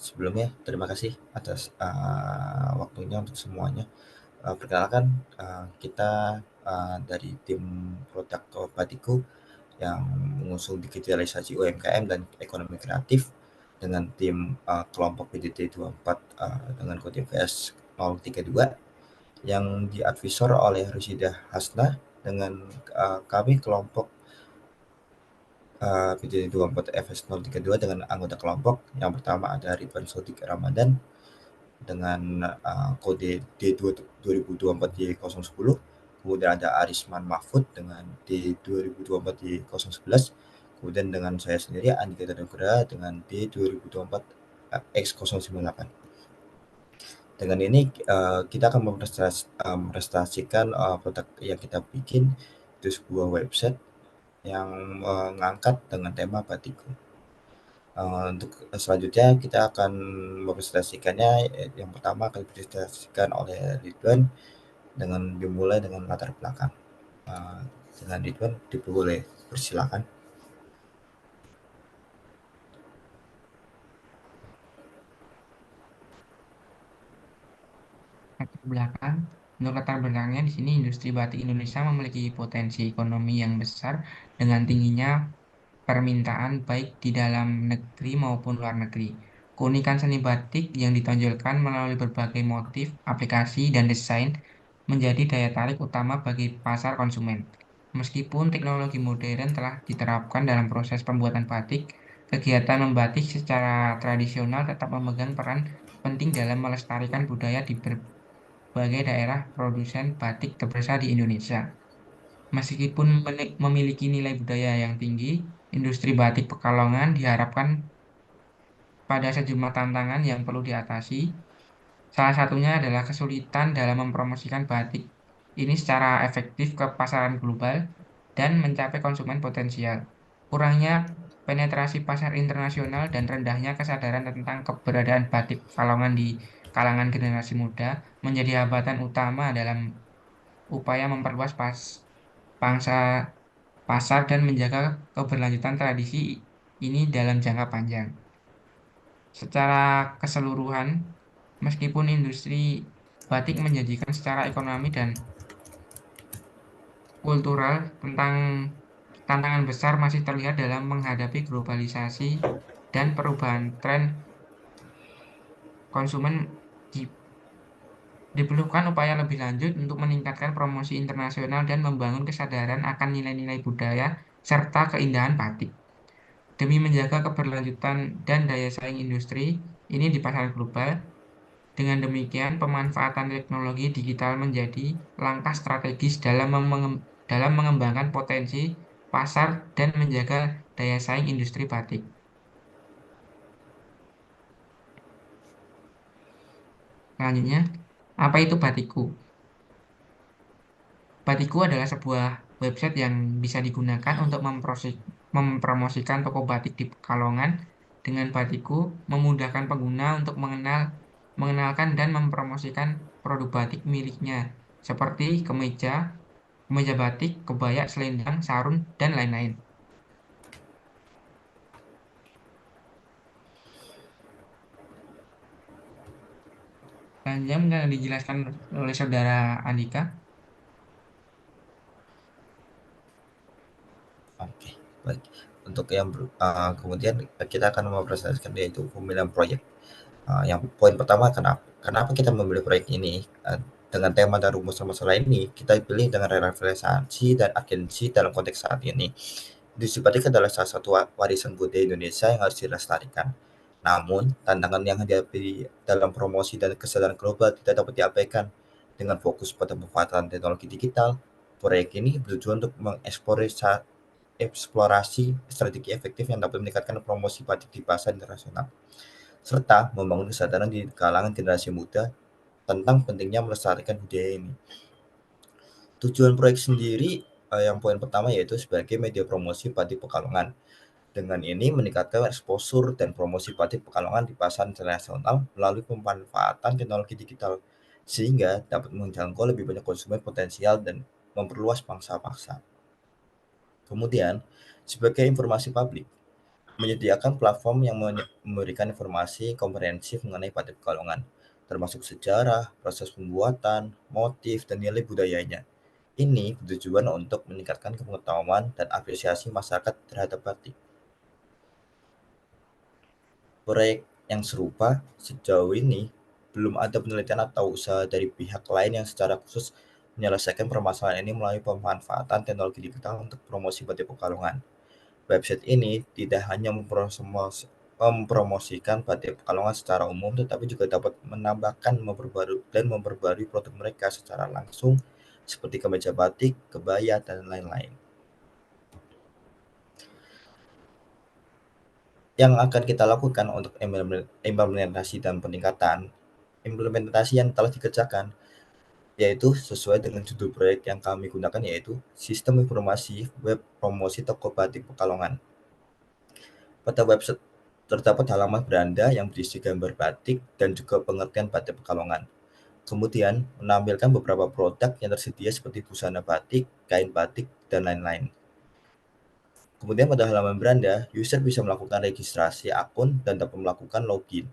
Sebelumnya terima kasih atas, waktunya untuk semuanya. Perkenalkan, kita, dari tim produk Batiku yang mengusung digitalisasi UMKM dan ekonomi kreatif dengan tim, kelompok PDT 24, dengan kode VS 032 yang diadvisor oleh Rushidah Hasnah dengan, kami kelompok, PDT 24 FS 032 dengan anggota kelompok yang pertama ada Ridwan Sodik Ramadan dengan kode D2024Y010, kemudian ada Arisman Mahfud dengan D2024Y011, kemudian dengan saya sendiri Andika Nugraha dengan D2024X098. Dengan ini kita akan mempresentasikan produk yang kita bikin itu sebuah website yang mengangkat dengan tema Batiku. Untuk selanjutnya kita akan mempresentasikannya, yang pertama akan dipresentasikan oleh Ridwan dengan dimulai dengan latar belakang. Dengan Ridwan diperboleh persilakan. Latar belakang. Untuk latar belakangnya di sini industri batik Indonesia memiliki potensi ekonomi yang besar dengan tingginya permintaan baik di dalam negeri maupun luar negeri. Keunikan seni batik yang ditonjolkan melalui berbagai motif, aplikasi, dan desain menjadi daya tarik utama bagi pasar konsumen. Meskipun teknologi modern telah diterapkan dalam proses pembuatan batik, kegiatan membatik secara tradisional tetap memegang peran penting dalam melestarikan budaya di berbagai daerah produsen batik terbesar di Indonesia. Meskipun memiliki nilai budaya yang tinggi, industri batik Pekalongan diharapkan pada sejumlah tantangan yang perlu diatasi. Salah satunya adalah kesulitan dalam mempromosikan batik ini secara efektif ke pasaran global dan mencapai konsumen potensial. Kurangnya penetrasi pasar internasional dan rendahnya kesadaran tentang keberadaan batik Pekalongan di kalangan generasi muda menjadi hambatan utama dalam upaya memperluas pangsa pasar dan menjaga keberlanjutan tradisi ini dalam jangka panjang. Secara keseluruhan, meskipun industri batik menjanjikan secara ekonomi dan kultural, tentang tantangan besar masih terlihat dalam menghadapi globalisasi dan perubahan tren konsumen. Di- Diperlukan upaya lebih lanjut untuk meningkatkan promosi internasional dan membangun kesadaran akan nilai-nilai budaya serta keindahan batik. Demi menjaga keberlanjutan dan daya saing industri ini di pasar global, dengan demikian pemanfaatan teknologi digital menjadi langkah strategis dalam mengembangkan potensi pasar dan menjaga daya saing industri batik. Selanjutnya, apa itu Batiku? Batiku adalah sebuah website yang bisa digunakan untuk mempromosikan toko batik di Pekalongan. Dengan Batiku, memudahkan pengguna untuk mengenalkan dan mempromosikan produk batik miliknya, seperti kemeja, kemeja batik, kebaya, selendang, sarung, dan lain-lain. Selanjutnya mungkin dijelaskan oleh saudara Andika. Oke, baik. Untuk yang kemudian kita akan mempresentasikan yaitu pemilihan proyek. Yang poin pertama kenapa kita memilih proyek ini, dengan tema dan rumusan masalah ini, kita pilih dengan relevansi dan agensi dalam konteks saat ini. Industri batik adalah salah satu warisan budaya Indonesia yang harus dilestarikan. Namun, tantangan yang dihadapi dalam promosi dan kesadaran global tidak dapat diabaikan. Dengan fokus pada pemanfaatan teknologi digital, proyek ini bertujuan untuk eksplorasi strategi efektif yang dapat meningkatkan promosi batik di pasar internasional, serta membangun kesadaran di kalangan generasi muda tentang pentingnya melestarikan budaya ini. Tujuan proyek sendiri, yang poin pertama yaitu sebagai media promosi batik Pekalongan. Dengan ini meningkatkan exposure dan promosi batik Pekalongan di pasar internasional melalui pemanfaatan teknologi digital, sehingga dapat menjangkau lebih banyak konsumen potensial dan memperluas pangsa pasar. Kemudian, sebagai informasi publik, menyediakan platform yang memberikan informasi komprehensif mengenai Batik Pekalongan, termasuk sejarah, proses pembuatan, motif, dan nilai budayanya. Ini bertujuan untuk meningkatkan pengetahuan dan apresiasi masyarakat terhadap batik. Proyek yang serupa sejauh ini belum ada penelitian atau usaha dari pihak lain yang secara khusus menyelesaikan permasalahan ini melalui pemanfaatan teknologi digital untuk promosi batik Pekalongan. Website ini tidak hanya mempromosikan batik Pekalongan secara umum, tetapi juga dapat menambahkan memperbarui produk mereka secara langsung seperti kemeja batik, kebaya, dan lain-lain. Yang akan kita lakukan untuk implementasi dan peningkatan implementasi yang telah dikerjakan, yaitu sesuai dengan judul proyek yang kami gunakan, yaitu Sistem Informasi Web Promosi Toko Batik Pekalongan. Pada website terdapat halaman beranda yang berisi gambar batik dan juga pengertian batik Pekalongan. Kemudian menampilkan beberapa produk yang tersedia seperti busana batik, kain batik, dan lain-lain. Kemudian pada halaman beranda, user bisa melakukan registrasi akun dan dapat melakukan login.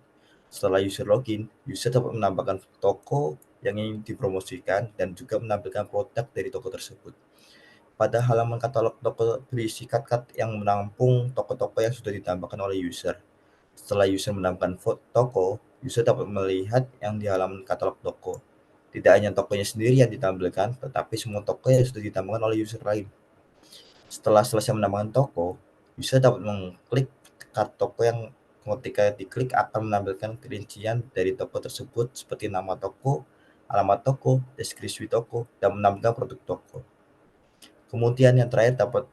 Setelah user login, user dapat menambahkan toko yang ingin dipromosikan dan juga menampilkan produk dari toko tersebut. Pada halaman katalog toko berisi kat-kat yang menampung toko-toko yang sudah ditambahkan oleh user. Setelah user menambahkan toko, user dapat melihat yang di halaman katalog toko. Tidak hanya tokonya sendiri yang ditampilkan, tetapi semua toko yang sudah ditambahkan oleh user lain. Setelah selesai menambahkan toko, user dapat mengklik kat toko yang ketika diklik akan menampilkan perincian dari toko tersebut seperti nama toko, alamat toko, deskripsi toko, dan menampilkan produk toko. Kemudian yang terakhir dapat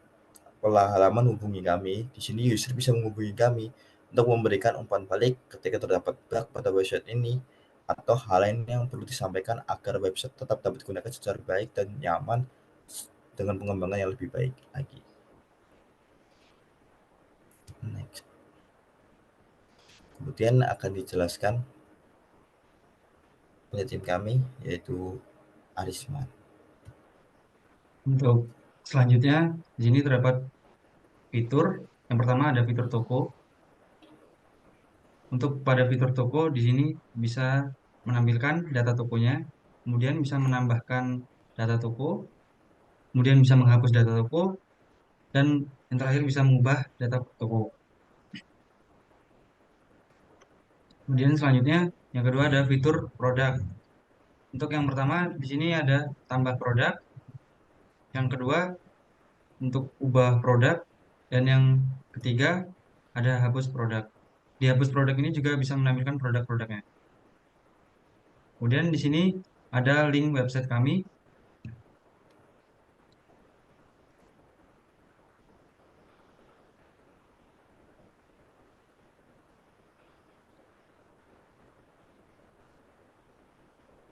halaman hubungi kami. Di sini user bisa menghubungi kami untuk memberikan umpan balik ketika terdapat bug pada website ini atau hal lain yang perlu disampaikan agar website tetap dapat digunakan secara baik dan nyaman dengan pengembangan yang lebih baik lagi. Next. Kemudian akan dijelaskan oleh tim kami, yaitu Arisman. Untuk selanjutnya, di sini terdapat fitur. Yang pertama ada fitur toko. Untuk pada fitur toko, di sini bisa menampilkan data tokonya, kemudian bisa menambahkan data toko, kemudian bisa menghapus data toko, dan yang terakhir bisa mengubah data toko. Kemudian selanjutnya, yang kedua ada fitur produk. Untuk yang pertama, di sini ada tambah produk. Yang kedua, untuk ubah produk. Dan yang ketiga, ada hapus produk. Di hapus produk ini juga bisa menampilkan produk-produknya. Kemudian di sini ada link website kami.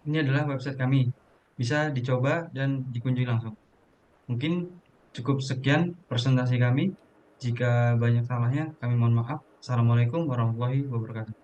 Ini adalah website kami. Bisa dicoba dan dikunjungi langsung. Mungkin cukup sekian presentasi kami. Jika banyak salahnya, kami mohon maaf. Assalamualaikum warahmatullahi wabarakatuh.